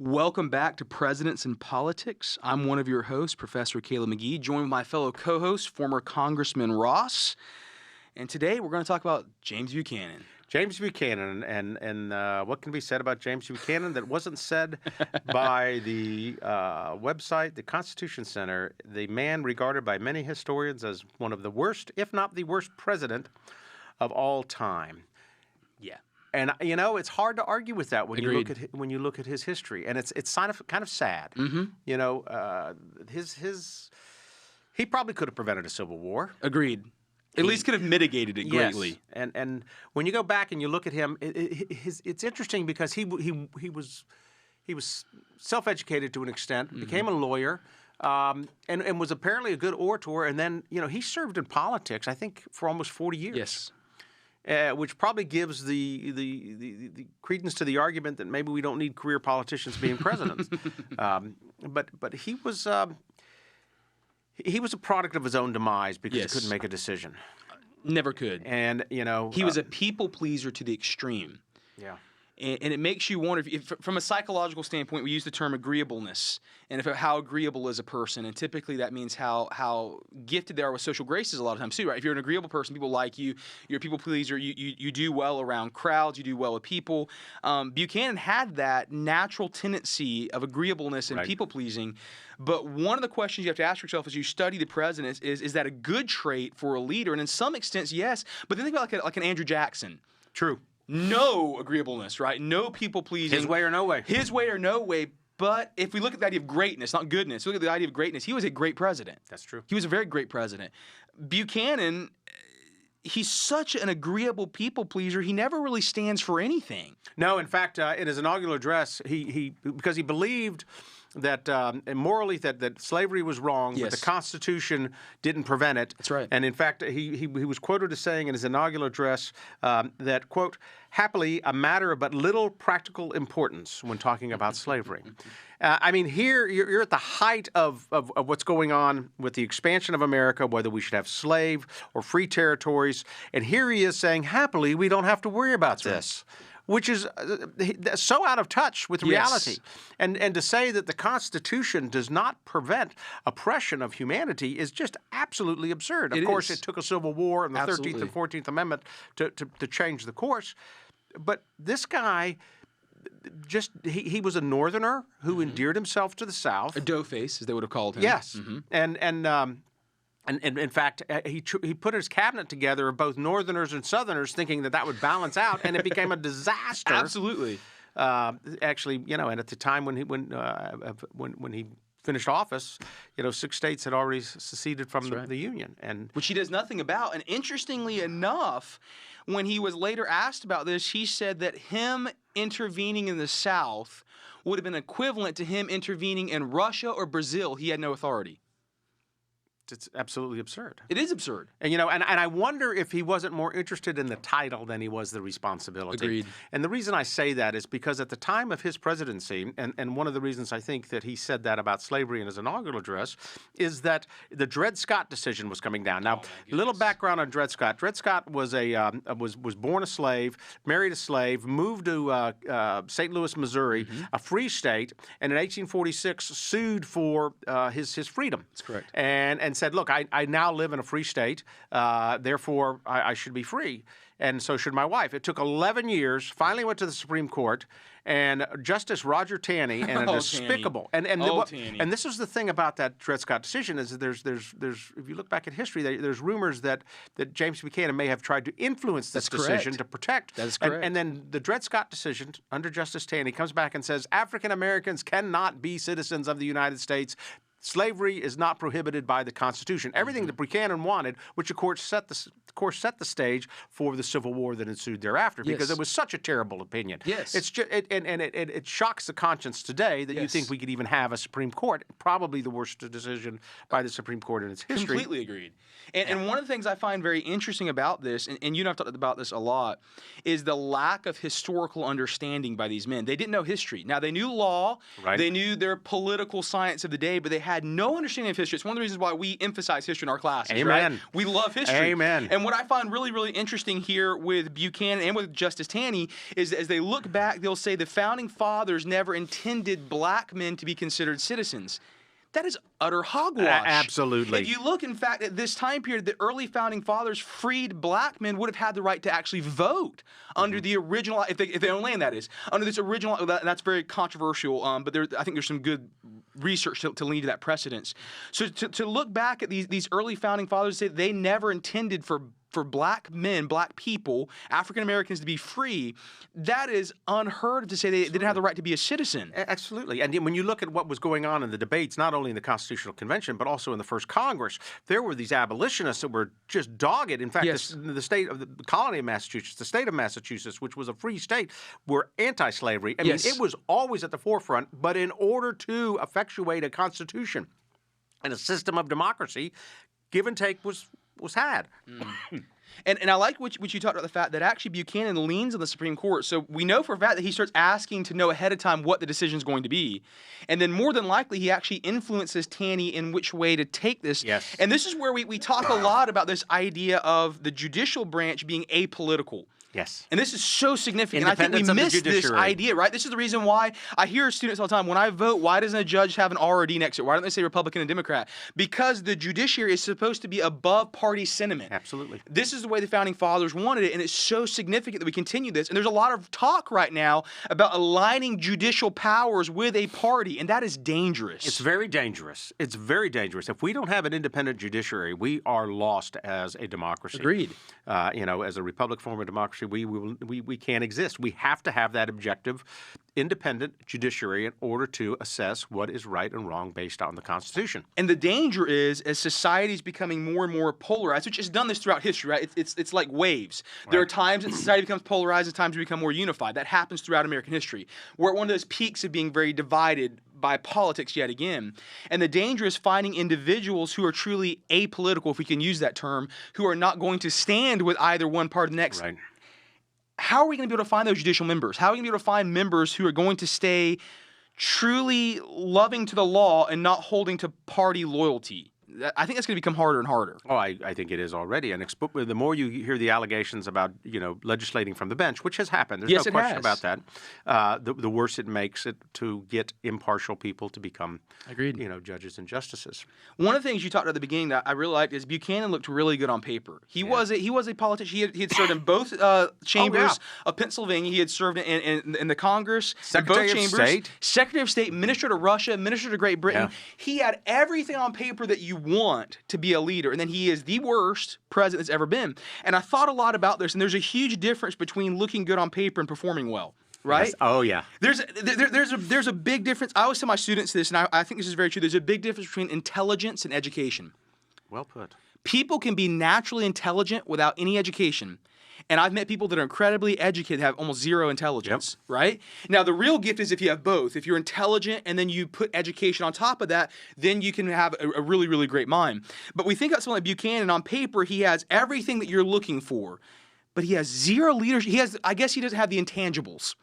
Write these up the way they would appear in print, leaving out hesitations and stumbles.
Welcome back to Presidents in Politics. I'm one of your hosts, Professor Caleb McGee, joined with my fellow co-host, former Congressman Ross. And today we're going to talk about James Buchanan. James Buchanan, and what can be said about James Buchanan that wasn't said by the website, the Constitution Center, the man regarded by many historians as one of the worst, if not the worst president of all time. Yeah. And you know, it's hard to argue with that when Agreed. you look at his history, and it's kind of sad. Mm-hmm. You know, he probably could have prevented a civil war. Agreed. At least could have mitigated it greatly. Yes. And when you go back and you look at him, it's interesting because he was self-educated to an extent, became a lawyer, and was apparently a good orator. And then he served in politics, I think, for almost 40 years. Yes. Which probably gives the credence to the argument that maybe we don't need career politicians being presidents. But he was a product of his own demise because he couldn't make a decision. Never could. And he was a people pleaser to the extreme. Yeah. And it makes you wonder, if from a psychological standpoint, we use the term agreeableness, and how agreeable is a person. And typically that means how gifted they are with social graces a lot of times too, right? If you're an agreeable person, people like you, you're a people pleaser, you do well around crowds, you do well with people. Buchanan had that natural tendency of agreeableness and people pleasing. But one of the questions you have to ask yourself as you study the presidents is that a good trait for a leader? And in some extents, yes. But then think about like an Andrew Jackson. True. No agreeableness, right? No people-pleasing. His way or no way. His way or no way. But if we look at the idea of greatness, not goodness, look at the idea of greatness, he was a great president. That's true. He was a very great president. Buchanan, he's such an agreeable people-pleaser, he never really stands for anything. No, in fact, in his inaugural address, because he believed that morally that slavery was wrong, but the Constitution didn't prevent it. That's right. And in fact, he was quoted as saying in his inaugural address that, quote, happily a matter of but little practical importance when talking about slavery. I mean, here you're at the height of what's going on with the expansion of America, whether we should have slave or free territories. And here he is saying, happily, we don't have to worry about this. Right. Which is so out of touch with reality. And to say that the Constitution does not prevent oppression of humanity is just absolutely absurd. Of course, it took a civil war and the 13th and 14th Amendment to change the course. But this guy, he was a Northerner who endeared himself to the South. A doughface, as they would have called him. Yes. And in fact, he put his cabinet together of both Northerners and Southerners, thinking that would balance out, and it became a disaster. Absolutely. Actually, and at the time when he finished office, 6 states had already seceded from the Union, and which he does nothing about. And interestingly enough, when he was later asked about this, he said that him intervening in the South would have been equivalent to him intervening in Russia or Brazil. He had no authority. It's absolutely absurd. It is absurd. And and I wonder if he wasn't more interested in the title than he was the responsibility. Agreed. And the reason I say that is because at the time of his presidency, and one of the reasons I think that he said that about slavery in his inaugural address, is that the Dred Scott decision was coming down. Now, a little background on Dred Scott. Dred Scott was was born a slave, married a slave, moved to St. Louis, Missouri, a free state, and in 1846 sued for his freedom. That's correct. And said, look, I now live in a free state, therefore I should be free, and so should my wife. It took 11 years, finally went to the Supreme Court, and Justice Roger Taney, and a despicable, and this is the thing about that Dred Scott decision, is that there's if you look back at history, there's rumors that James Buchanan may have tried to influence this decision to protect. That is correct. And then the Dred Scott decision under Justice Taney comes back and says, African Americans cannot be citizens of the United States. Slavery is not prohibited by the Constitution. Everything that Buchanan wanted, which of course set the stage for the Civil War that ensued thereafter, because it was such a terrible opinion. Yes, it's just it shocks the conscience today that you think we could even have a Supreme Court. Probably the worst decision by the Supreme Court in its history. Completely agreed. And one of the things I find very interesting about this, and you and I have talked about this a lot, is the lack of historical understanding by these men. They didn't know history. Now, they knew law, they knew their political science of the day, but they had had no understanding of history. It's one of the reasons why we emphasize history in our classes. Amen. Right? We love history. Amen. And what I find really, really interesting here with Buchanan and with Justice Taney is that as they look back, they'll say the founding fathers never intended black men to be considered citizens. That is utter hogwash. Absolutely. If you look, in fact, at this time period, the early founding fathers freed black men would have had the right to actually vote under the original, if they own land, that is, under this original. That's very controversial, but I think there's some good research to lead to that precedence. So to look back at these early founding fathers, say they never intended for black men, black people, African Americans to be free, that is unheard of to say they didn't have the right to be a citizen. Absolutely. And when you look at what was going on in the debates, not only in the Constitutional Convention, but also in the first Congress, there were these abolitionists that were just dogged. In fact, Yes. the state of the colony of Massachusetts, the state of Massachusetts, which was a free state, were anti-slavery. I mean, Yes. it was always at the forefront, but in order to effectuate a constitution and a system of democracy, give and take was had. And I like what you talked about, the fact that actually Buchanan leans on the Supreme Court. So we know for a fact that he starts asking to know ahead of time what the decision is going to be. And then more than likely, he actually influences Taney in which way to take this. Yes. And this is where we talk a lot about this idea of the judicial branch being apolitical. Yes. And this is so significant. I think we Independence of the miss this judiciary. idea, right? This is the reason why I hear students all the time, when I vote, why doesn't a judge have an R or D next to it? Why don't they say Republican and Democrat? Because the judiciary is supposed to be above party sentiment. Absolutely. This is the way the Founding Fathers wanted it, and it's so significant that we continue this. And there's a lot of talk right now about aligning judicial powers with a party, and that is dangerous. It's very dangerous. It's very dangerous. If we don't have an independent judiciary, we are lost as a democracy. Agreed. As a republic form of democracy, we can't exist. We have to have that objective, independent judiciary in order to assess what is right and wrong based on the Constitution. And the danger is, as society is becoming more and more polarized, which has done this throughout history, right? It's like waves. There are times that society becomes polarized and times we become more unified. That happens throughout American history. We're at one of those peaks of being very divided by politics yet again. And the danger is finding individuals who are truly apolitical, if we can use that term, who are not going to stand with either one part or the next. Right. How are we going to be able to find those judicial members? How are we going to be able to find members who are going to stay truly loving to the law and not holding to party loyalty? I think that's going to become harder and harder. Oh, I think it is already. And the more you hear the allegations about, legislating from the bench, which has happened, there's Yes, no it question has. about that, the worse it makes it to get impartial people to become, Agreed. judges and justices. One of the things you talked about at the beginning that I really liked is Buchanan looked really good on paper. He was a politician. He had served in both chambers of Pennsylvania. He had served in the Congress, Secretary in both of chambers. State. Secretary of State, Minister to Russia, Minister to Great Britain. Yeah. He had everything on paper that you want to be a leader, and then he is the worst president that's ever been. And I thought a lot about this, and there's a huge difference between looking good on paper and performing well. Right? Yes. Oh, yeah. There's a big difference. I always tell my students this, and I think this is very true. There's a big difference between intelligence and education. Well put. People can be naturally intelligent without any education. And I've met people that are incredibly educated, have almost zero intelligence, right? Now, the real gift is if you have both. If you're intelligent and then you put education on top of that, then you can have a really, really great mind. But we think about someone like Buchanan. On paper, he has everything that you're looking for, but he has zero leadership. I guess he doesn't have the intangibles.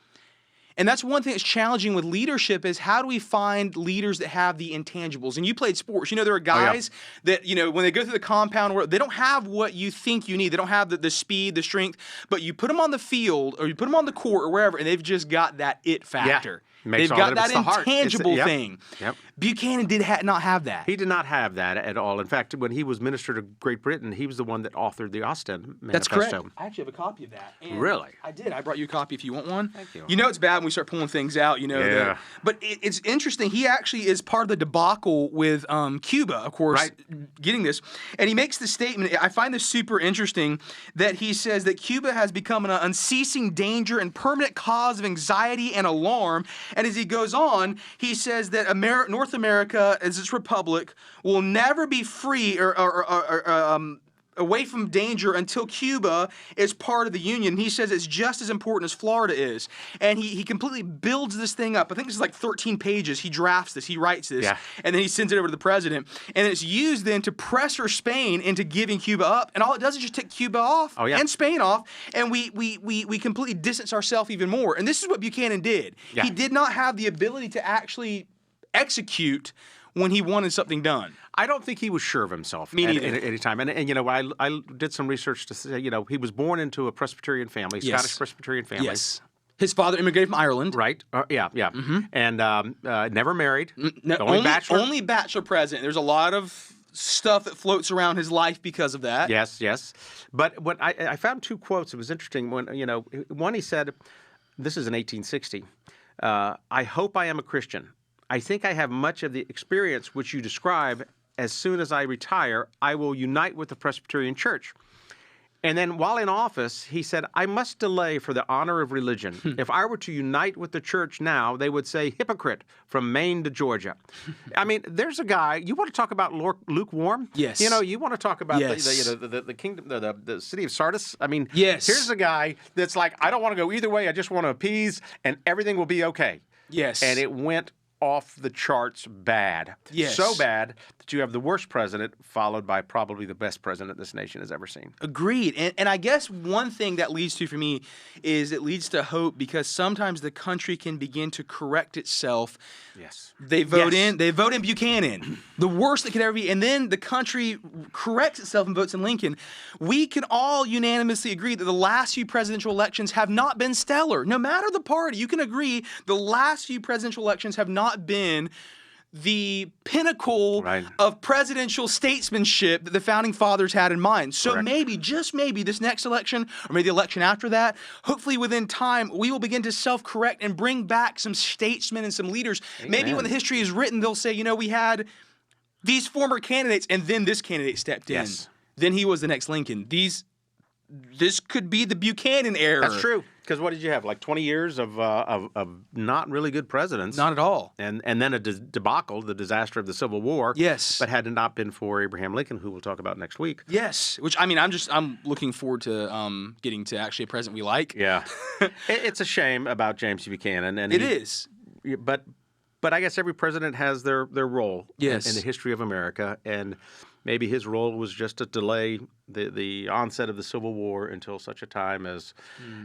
And that's one thing that's challenging with leadership is how do we find leaders that have the intangibles? And you played sports. There are guys that, when they go through the compound, they don't have what you think you need. They don't have the speed, the strength, but you put them on the field or you put them on the court or wherever, and they've just got that it factor. They've got that intangible thing. Yep. Buchanan did not have that. He did not have that at all. In fact, when he was Minister to Great Britain, he was the one that authored the Ostend Manifesto. That's correct. I actually have a copy of that. And Really? I did. I brought you a copy if you want one. Thank you. It's bad when we start pulling things out, Yeah. But it's interesting. He actually is part of the debacle with Cuba, of course, getting this. And he makes the statement, I find this super interesting, that he says that Cuba has become an unceasing danger and permanent cause of anxiety and alarm. And as he goes on, he says that North America, as its republic, will never be free or away from danger until Cuba is part of the Union. He says it's just as important as Florida is. And he completely builds this thing up. I think this is like 13 pages. He drafts this. He writes this. Yeah. And then he sends it over to the president. And it's used then to pressure Spain into giving Cuba up. And all it does is just take Cuba off and Spain off. And we completely distance ourselves even more. And this is what Buchanan did. Yeah. He did not have the ability to actually execute when he wanted something done. I don't think he was sure of himself Me neither. at any time. And you know, I did some research to say, you know, he was born into a Presbyterian family, Yes. Scottish Presbyterian family. Yes. His father immigrated from Ireland. Right. Yeah. And never married. No, only bachelor. Only bachelor president. There's a lot of stuff that floats around his life because of that. Yes. But what I found two quotes. It was interesting. When one he said, this is in 1860. I hope I am a Christian. I think I have much of the experience which you describe. As soon as I retire, I will unite with the Presbyterian Church. And then while in office, he said, I must delay for the honor of religion. If I were to unite with the church now, they would say hypocrite from Maine to Georgia. I mean, there's a guy, you want to talk about lukewarm? Yes. You know, you want to talk about Yes. the kingdom, the city of Sardis? I mean, Yes. here's a guy that's like, I don't want to go either way. I just want to appease and everything will be okay. Yes. And it went off the charts bad. Yes. So bad that you have the worst president followed by probably the best president this nation has ever seen. Agreed. And I guess one thing that leads to, for me, is it leads to hope, because sometimes the country can begin to correct itself. Yes. They vote in Buchanan, the worst that could ever be, and then the country corrects itself and votes in Lincoln. We can all unanimously agree that the last few presidential elections have not been stellar. No matter the party, you can agree the last few presidential elections have not been the pinnacle Right. of presidential statesmanship that the founding fathers had in mind. So Correct. maybe, just maybe, this next election, or maybe the election after that, hopefully within time, we will begin to self-correct and bring back some statesmen and some leaders. Maybe when Amen. the history is written, they'll say, you know, we had these former candidates, and then this candidate stepped in. Yes. Then he was the next Lincoln. This could be the Buchanan era. That's true. Because what did you have? Like 20 years of not really good presidents. Not at all. And then a debacle, the disaster of the Civil War. Yes. But had it not been for Abraham Lincoln, who we'll talk about next week. Yes. Which, I mean, I'm looking forward to getting to actually a president we like. Yeah. It's a shame about James Buchanan. And It is. But I guess every president has their role Yes. in the history of America. And maybe his role was just to delay the onset of the Civil War until such a time as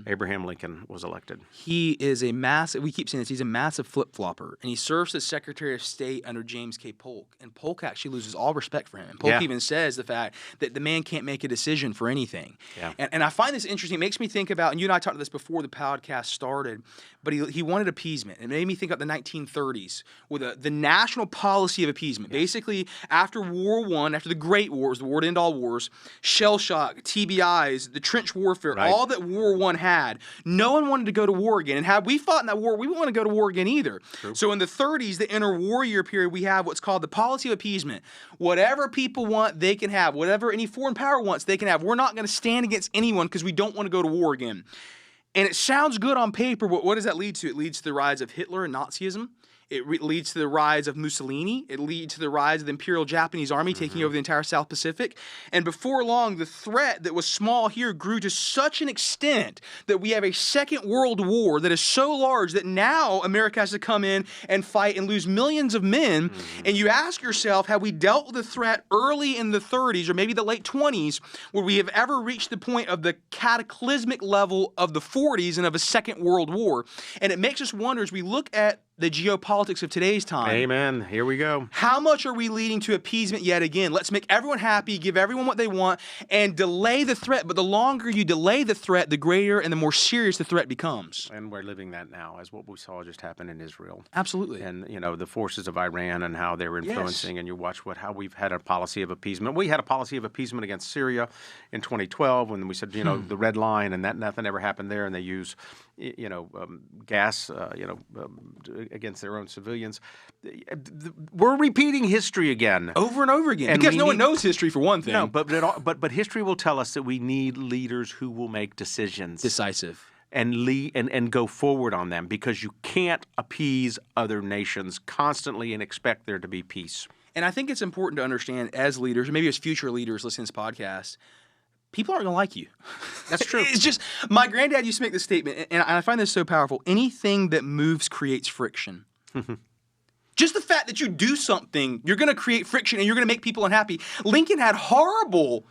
Abraham Lincoln was elected. He is a massive, we keep saying this, he's a massive flip-flopper. And he serves as Secretary of State under James K. Polk. And Polk actually loses all respect for him. And Polk Yeah. even says the fact that the man can't make a decision for anything. Yeah. And I find this interesting. It makes me think about, and you and I talked about this before the podcast started, but he wanted appeasement. It made me think about the 1930s with the national policy of appeasement. Basically, after World War I, after the Great Wars, the war to end all wars, shell shock, TBIs, the trench warfare, Right. all that World War I had, no one wanted to go to war again. And had we fought in that war, we wouldn't want to go to war again either. So in the 30s, the interwar year period, we have what's called the policy of appeasement. Whatever people want, they can have. Whatever any foreign power wants, they can have. We're not going to stand against anyone because we don't want to go to war again. And it sounds good on paper, but what does that lead to? It leads to the rise of Hitler and Nazism. It leads to the rise of Mussolini. It leads to the rise of the Imperial Japanese Army taking over the entire South Pacific. And before long, the threat that was small here grew to such an extent that we have a Second World War that is so large that now America has to come in and fight and lose millions of men. And you ask yourself, have we dealt with the threat early in the 30s or maybe the late 20s where we have ever reached the point of the cataclysmic level of the 40s and of a Second World War? And it makes us wonder as we look at the geopolitics of today's time. Amen. Here we go. How much are we leading to appeasement yet again? Let's make everyone happy, give everyone what they want, and delay the threat. But the longer you delay the threat, the greater and the more serious the threat becomes. And we're living that now, as what we saw just happen in Israel. Absolutely. And, you know, the forces of Iran and how they were influencing, and you watch how we've had a policy of appeasement. We had a policy of appeasement against Syria in 2012 when we said, you know, the red line, and that nothing ever happened there, and they use, gas, against their own civilians. We're repeating history again. Over and over again. And Because we no one need- knows history, for one thing. No, but history will tell us that we need leaders who will make decisions. Decisive. And go forward on them, because you can't appease other nations constantly and expect there to be peace. And I think it's important to understand as leaders, or maybe as future leaders listening to this podcast, people aren't going to like you. That's true. It's just, my granddad used to make this statement, and I find this so powerful. Anything that moves creates friction. Just the fact that you do something, you're going to create friction and you're going to make people unhappy. Lincoln had horrible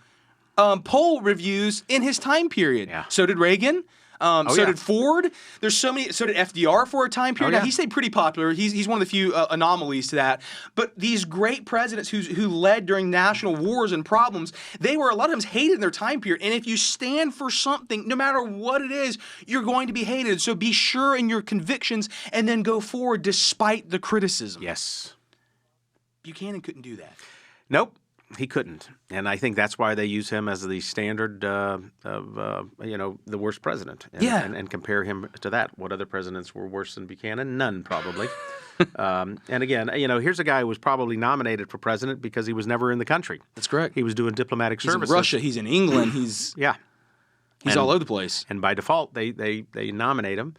poll reviews in his time period. Yeah. So did Reagan. So did Ford. There's so many. So did FDR for a time period. Now he stayed pretty popular. He's one of the few anomalies to that. But these great presidents who led during national wars and problems, they were a lot of times hated in their time period. And if you stand for something, no matter what it is, you're going to be hated. So be sure in your convictions and then go forward despite the criticism. Yes. Buchanan couldn't do that. Nope. He couldn't, and I think that's why they use him as the standard of the worst president. And compare him to that. What other presidents were worse than Buchanan? None, probably. And again, here's a guy who was probably nominated for president because he was never in the country. That's correct. He was doing diplomatic services. He's in Russia. He's in England. He's all over the place. And by default, they nominate him,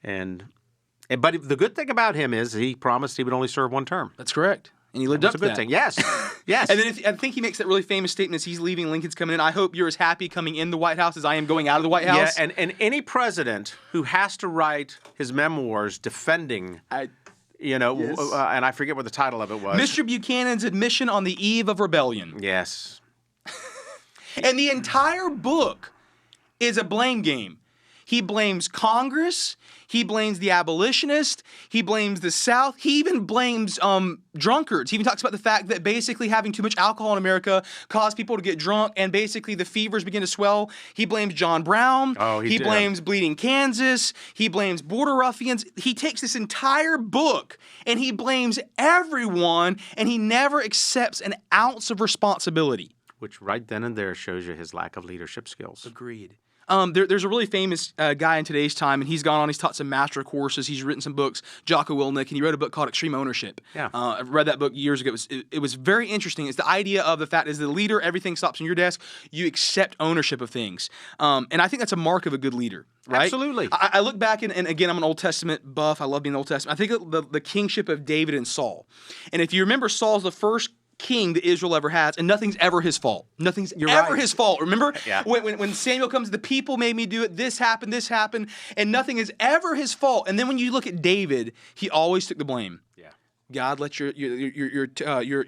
but the good thing about him is he promised he would only serve one term. That's correct. And he lived up to that. That's a good thing. Yes. Yes. And then I think he makes that really famous statement as he's leaving, Lincoln's coming in. I hope you're as happy coming in the White House as I am going out of the White House. Yeah, and any president who has to write his memoirs defending, and I forget what the title of it was. Mr. Buchanan's admission on the eve of rebellion. Yes. And the entire book is a blame game. He blames Congress. He blames the abolitionists. He blames the South. He even blames drunkards. He even talks about the fact that basically having too much alcohol in America caused people to get drunk and basically the fevers begin to swell. He blames John Brown. He blames Bleeding Kansas. He blames border ruffians. He takes this entire book and he blames everyone and he never accepts an ounce of responsibility. Which right then and there shows you his lack of leadership skills. Agreed. There's a really famous guy in today's time, and he's gone on. He's taught some master courses. He's written some books, Jocko Willink, and he wrote a book called Extreme Ownership. Yeah. I read that book years ago. It was very interesting. It's the idea of the fact as the leader, everything stops on your desk. You accept ownership of things, and I think that's a mark of a good leader. Right? Absolutely. I look back, and again, I'm an Old Testament buff. I love being the Old Testament. I think of the kingship of David and Saul. And if you remember, Saul's the first king that Israel ever has, and nothing's ever his fault. Nothing's ever his fault. Remember? Yeah. When Samuel comes, the people made me do it, this happened, and nothing is ever his fault. And then when you look at David, he always took the blame. Yeah. God, let your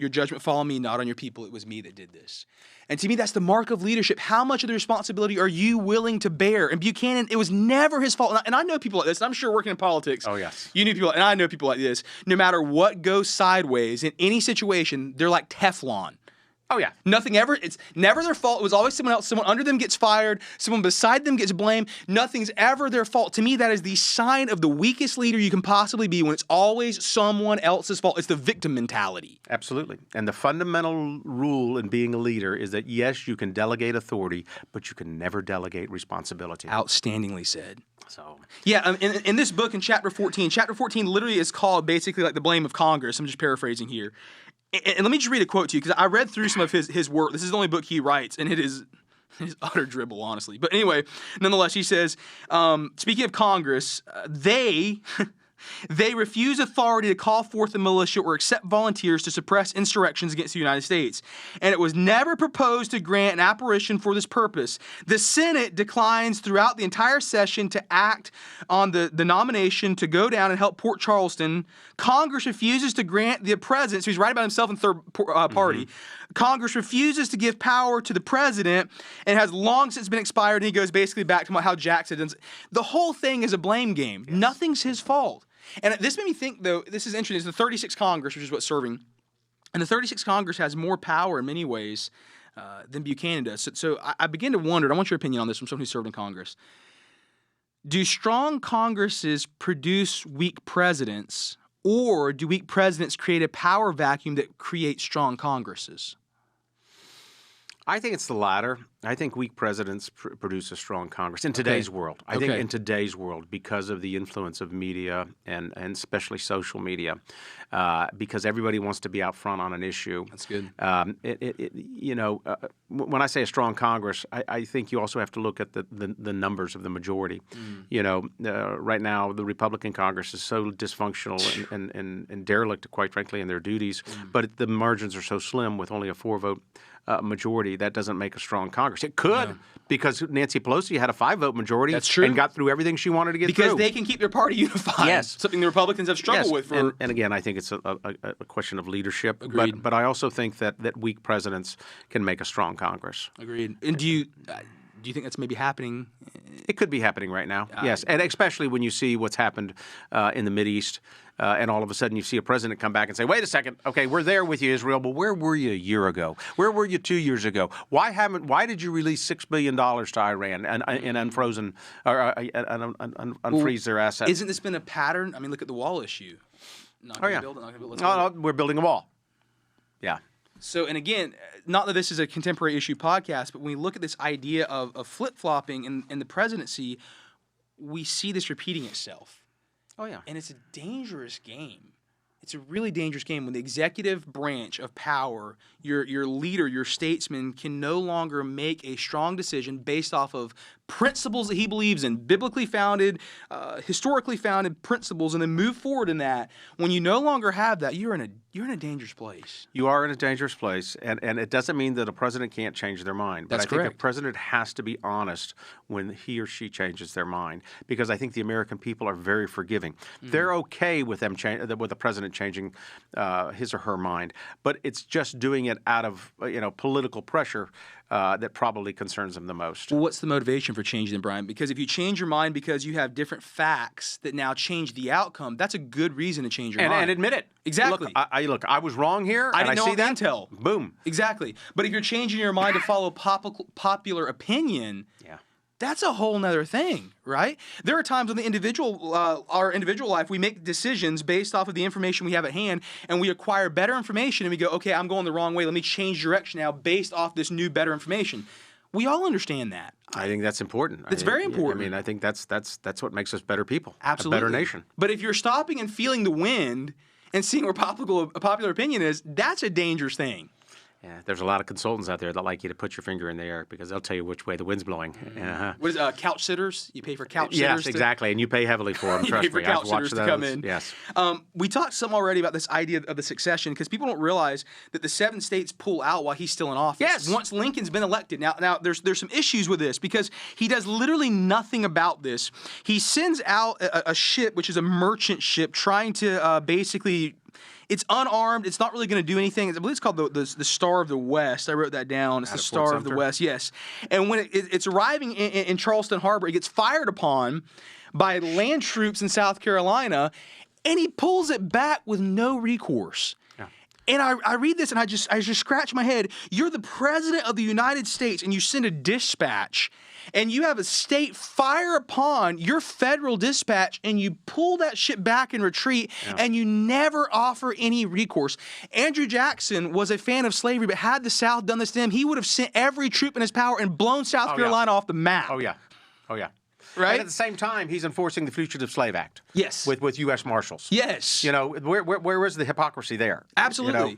judgment fall on me, not on your people. It was me that did this. And to me, that's the mark of leadership. How much of the responsibility are you willing to bear? And Buchanan, it was never his fault. And I know people like this. And I'm sure working in politics. Oh, yes. You knew people, and I know people like this. No matter what goes sideways in any situation, they're like Teflon. Oh, yeah. It's never their fault. It was always someone else. Someone under them gets fired. Someone beside them gets blamed. Nothing's ever their fault. To me, that is the sign of the weakest leader you can possibly be when it's always someone else's fault. It's the victim mentality. Absolutely. And the fundamental rule in being a leader is that, yes, you can delegate authority, but you can never delegate responsibility. Outstandingly said. So, yeah, in this book, in chapter 14 literally is called basically like the blame of Congress. I'm just paraphrasing here. And let me just read a quote to you, because I read through some of his work. This is the only book he writes, and it is utter dribble, honestly. But anyway, nonetheless, he says, speaking of Congress, they refuse authority to call forth a militia or accept volunteers to suppress insurrections against the United States. And it was never proposed to grant an apparition for this purpose. The Senate declines throughout the entire session to act on the nomination to go down and help Port Charleston. Congress refuses to grant the president, so he's writing about himself in third party. Mm-hmm. Congress refuses to give power to the president and has long since been expired, and he goes basically back to how Jackson did. The whole thing is a blame game. Yes. Nothing's his fault. And this made me think, though, this is interesting, it's the 36th Congress, which is what's serving. And the 36th Congress has more power in many ways than Buchanan does. So I begin to wonder, and I want your opinion on this from someone who served in Congress. Do strong Congresses produce weak presidents, or do weak presidents create a power vacuum that creates strong Congresses? I think it's the latter. I think weak presidents produce a strong Congress in today's world. I think in today's world, because of the influence of media and especially social media, because everybody wants to be out front on an issue. That's good. When I say a strong Congress, I think you also have to look at the numbers of the majority. Right now, the Republican Congress is so dysfunctional and derelict, quite frankly, in their duties, but the margins are so slim with only a 4-vote majority. That doesn't make a strong Congress. It could, because Nancy Pelosi had a 5-vote majority. That's true. And got through everything she wanted to get through. Because they can keep their party unified. Yes. Something the Republicans have struggled with. And again, I think it's a question of leadership. But I also think that weak presidents can make a strong Congress. Agreed. And do Do you think that's maybe happening? It could be happening right now, yes. And especially when you see what's happened in the Mideast, and all of a sudden you see a president come back and say, wait a second, okay, we're there with you, Israel, but where were you a year ago? Where were you 2 years ago? Why did you release $6 billion to Iran and unfrozen, or unfreeze their assets? Isn't this been a pattern? I mean, look at the wall issue. Not Oh, yeah. build it, not gonna build it, let's No, build no, we're building a wall. Yeah. So, and again, not that this is a contemporary issue podcast, but when we look at this idea of flip-flopping in the presidency, we see this repeating itself. Oh, yeah. And it's a dangerous game. It's a really dangerous game when the executive branch of power, your leader, your statesman, can no longer make a strong decision based off of principles that he believes in, biblically founded, historically founded principles, and then move forward in that. When you no longer have that, you're in a dangerous place. You are in a dangerous place, and it doesn't mean that a president can't change their mind. But That's I think correct. a president has to be honest when he or she changes their mind, because I think the American people are very forgiving. They're okay with with the president changing his or her mind, but it's just doing it out of political pressure that probably concerns them the most. Well, what's the motivation for changing them, Brian? Because if you change your mind because you have different facts that now change the outcome, that's a good reason to change your mind. And admit it. Exactly. Look, I was wrong here. I didn't know see all the that. intel. Boom. Exactly. But if you're changing your mind to follow popular opinion, Yeah. that's a whole nother thing, right? There are times in our individual life, we make decisions based off of the information we have at hand, and we acquire better information, and we go, okay, I'm going the wrong way. Let me change direction now based off this new, better information. We all understand that. I think that's important. It's very important. I mean, I think that's what makes us better people. Absolutely. A better nation. But if you're stopping and feeling the wind and seeing where popular opinion is, that's a dangerous thing. Yeah, there's a lot of consultants out there that like you to put your finger in the air because they'll tell you which way the wind's blowing. Uh-huh. What is couch sitters? You pay for couch sitters? Yes, exactly, and you pay heavily for them. You Trust pay for me, couch I've watched sitters to those. come in. Yes. We talked some already about this idea of the succession because people don't realize that the 7 states pull out while he's still in office. Yes. Once Lincoln's been elected. Now there's some issues with this because he does literally nothing about this. He sends out a ship, which is a merchant ship, trying to basically. It's unarmed. It's not really going to do anything. I believe it's called the Star of the West. I wrote that down. It's the Star of the West, yes. And when it's arriving in Charleston Harbor, it gets fired upon by land troops in South Carolina, and he pulls it back with no recourse. Yeah. And I read this, and I just scratch my head. You're the president of the United States, and you send a dispatch, and you have a state fire upon your federal dispatch, and you pull that ship back and retreat, and you never offer any recourse. Andrew Jackson was a fan of slavery, but had the South done this to him, he would have sent every troop in his power and blown South Carolina off the map. Oh, yeah. Oh, yeah. Right? And at the same time, he's enforcing the Fugitive Slave Act. Yes. With U.S. Marshals. Yes. Where is the hypocrisy there? Absolutely.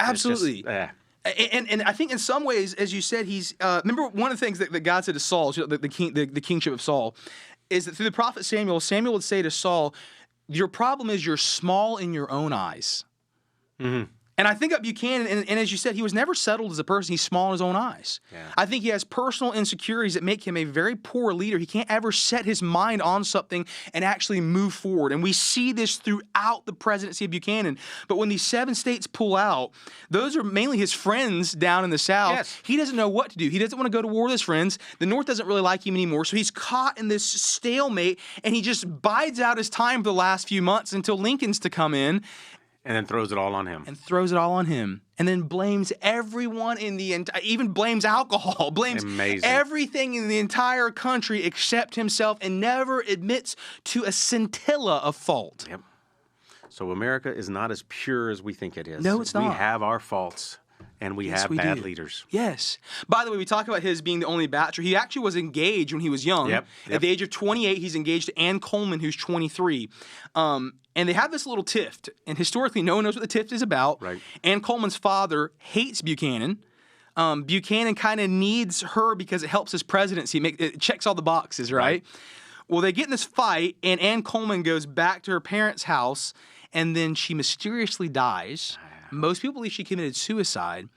Absolutely. Just, And I think in some ways, as you said, he's remember one of the things that God said to Saul, the kingship of Saul, is that through the prophet Samuel would say to Saul, your problem is you're small in your own eyes. Mm-hmm. And I think of Buchanan, and as you said, he was never settled as a person. He's small in his own eyes. Yeah. I think he has personal insecurities that make him a very poor leader. He can't ever set his mind on something and actually move forward. And we see this throughout the presidency of Buchanan. But when these 7 states pull out, those are mainly his friends down in the South. Yes. He doesn't know what to do. He doesn't want to go to war with his friends. The North doesn't really like him anymore. So he's caught in this stalemate, and he just bides out his time for the last few months until Lincoln's to come in. And then throws it all on him. And then blames everyone in the even blames alcohol, blames Amazing. everything in the entire country except himself, and never admits to a scintilla of fault. Yep. So America is not as pure as we think it is. No, it's not. We have our faults, and we have bad leaders. Yes. By the way, we talk about his being the only bachelor. He actually was engaged when he was young. Yep. At the age of 28, he's engaged to Ann Coleman, who's 23. And they have this little tiff, and historically, no one knows what the tiff is about. Right. Ann Coleman's father hates Buchanan. Buchanan kind of needs her because it helps his presidency. It checks all the boxes, right? Well, they get in this fight, and Ann Coleman goes back to her parents' house, and then she mysteriously dies. Most people believe she committed suicide.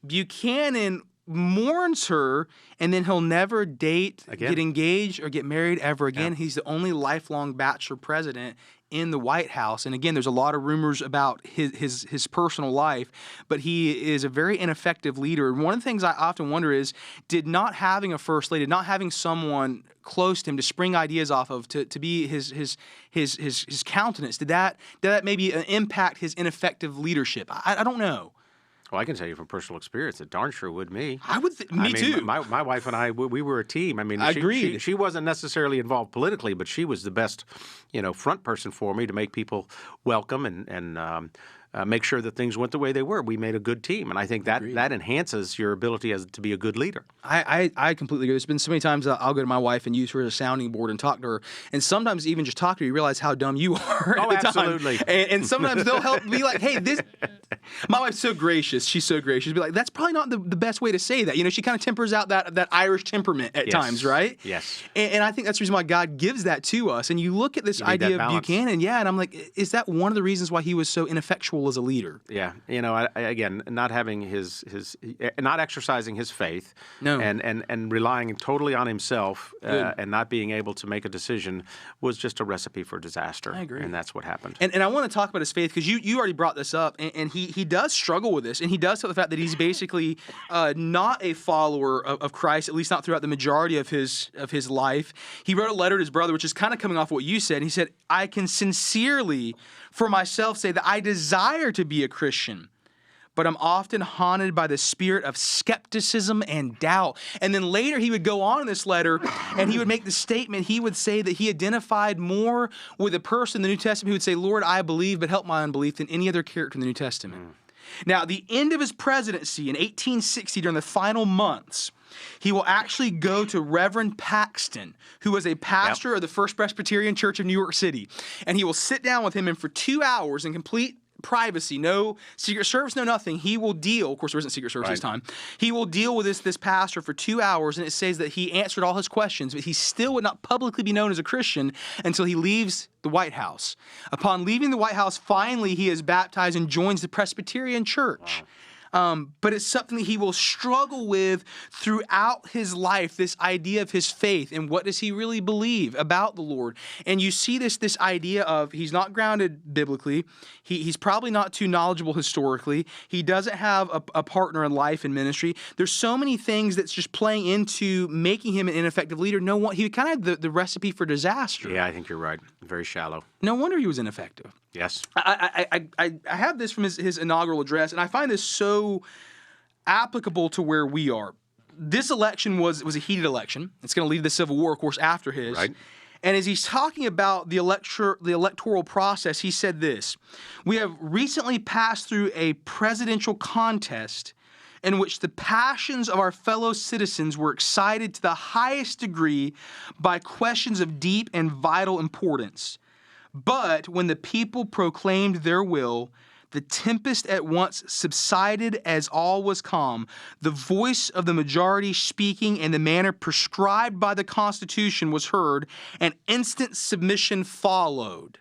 Buchanan mourns her, and then he'll never date, get engaged, or get married ever again. Yeah. He's the only lifelong bachelor president in the White House. And again, there's a lot of rumors about his personal life, but he is a very ineffective leader. And one of the things I often wonder is, did not having a first lady, not having someone close to him to spring ideas off of, to be his countenance, did that maybe impact his ineffective leadership? I don't know. Well, I can tell you from personal experience, it darn sure would me. Me too. My wife and I, we were a team. I mean, Agreed. She wasn't necessarily involved politically, but she was the best, front person for me to make people welcome and make sure that things went the way they were. We made a good team, and I think that enhances your ability to be a good leader. I completely agree. There's been so many times that I'll go to my wife and use her as a sounding board and talk to her, and sometimes even just talk to her, you realize how dumb you are at the absolutely. time. And sometimes they'll help me like, hey, this. My wife's so gracious. She's so gracious. She'll be like, that's probably not the best way to say that. She kind of tempers out that Irish temperament at times, right? Yes. And I think that's the reason why God gives that to us. And you look at this idea of Buchanan, and I'm like, is that one of the reasons why he was so ineffectual as a leader? Yeah, again, not having not exercising his faith, and relying totally on himself, and not being able to make a decision was just a recipe for disaster. I agree, and that's what happened. And I want to talk about his faith because you already brought this up, and he does struggle with this, and he does talk about the fact that he's basically not a follower of Christ, at least not throughout the majority of his life. He wrote a letter to his brother, which is kind of coming off what you said. He said, "I can sincerely, for myself, say that I desire to be a Christian, but I'm often haunted by the spirit of skepticism and doubt." And then later he would go on in this letter and he would make the statement, he would say that he identified more with a person in the New Testament who would say, "Lord, I believe, but help my unbelief," than any other character in the New Testament. Now, the end of his presidency in 1860, during the final months, he will actually go to Reverend Paxton, who was a pastor of the First Presbyterian Church of New York City, and he will sit down with him, and for 2 hours in complete privacy, no Secret Service, no nothing, he will deal, of course there isn't Secret Service this time, he will deal with this pastor for 2 hours, and it says that he answered all his questions, but he still would not publicly be known as a Christian until he leaves the White House. Upon leaving the White House, finally he is baptized and joins the Presbyterian Church. Wow. But it's something that he will struggle with throughout his life, this idea of his faith and what does he really believe about the Lord. And you see this idea of he's not grounded biblically. He's probably not too knowledgeable historically. He doesn't have a partner in life and ministry. There's so many things that's just playing into making him an ineffective leader. He kind of had the recipe for disaster. Yeah, I think you're right. Very shallow. No wonder he was ineffective. Yes. I have this from his inaugural address, and I find this so applicable to where we are. This election was a heated election. It's going to lead to the Civil War, of course, after his. Right. And as he's talking about the electoral process, he said this: "We have recently passed through a presidential contest in which the passions of our fellow citizens were excited to the highest degree by questions of deep and vital importance. But when the people proclaimed their will, the tempest at once subsided as all was calm. The voice of the majority speaking in the manner prescribed by the Constitution was heard, and instant submission followed.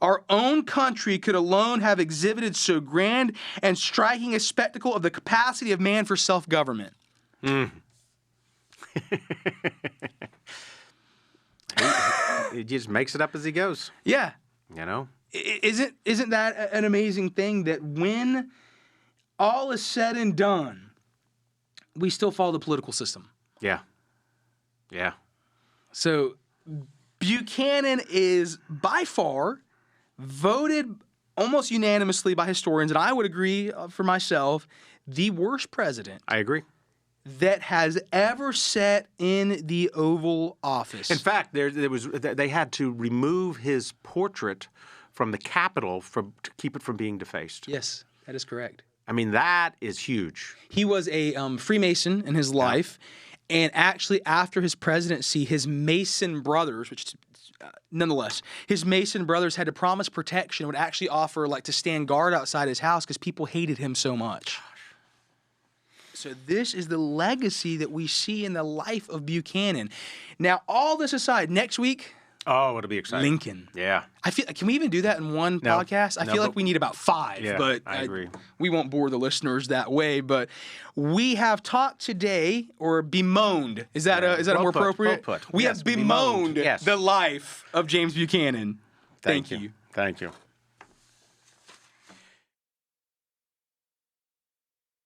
Our own country could alone have exhibited so grand and striking a spectacle of the capacity of man for self-government." He just makes it up as he goes. Yeah. Isn't that an amazing thing that when all is said and done, we still follow the political system? Yeah. Yeah. So Buchanan is by far voted almost unanimously by historians, and I would agree for myself, the worst president. I agree. That has ever sat in the Oval Office. In fact, they had to remove his portrait from the Capitol to keep it from being defaced. Yes, that is correct. I mean, that is huge. He was a Freemason in his life, and actually after his presidency, his Mason brothers, which nonetheless, his Mason brothers had to promise protection, would actually offer to stand guard outside his house because people hated him so much. So this is the legacy that we see in the life of Buchanan. Now, all this aside, next week, oh, it'll be exciting. Lincoln. Yeah. Can we even do that in one podcast? I feel like we need about 5, but I agree. We won't bore the listeners that way. But we have talked today, or bemoaned. Is that more appropriate? Well put. We have bemoaned the life of James Buchanan. Thank you. Thank you.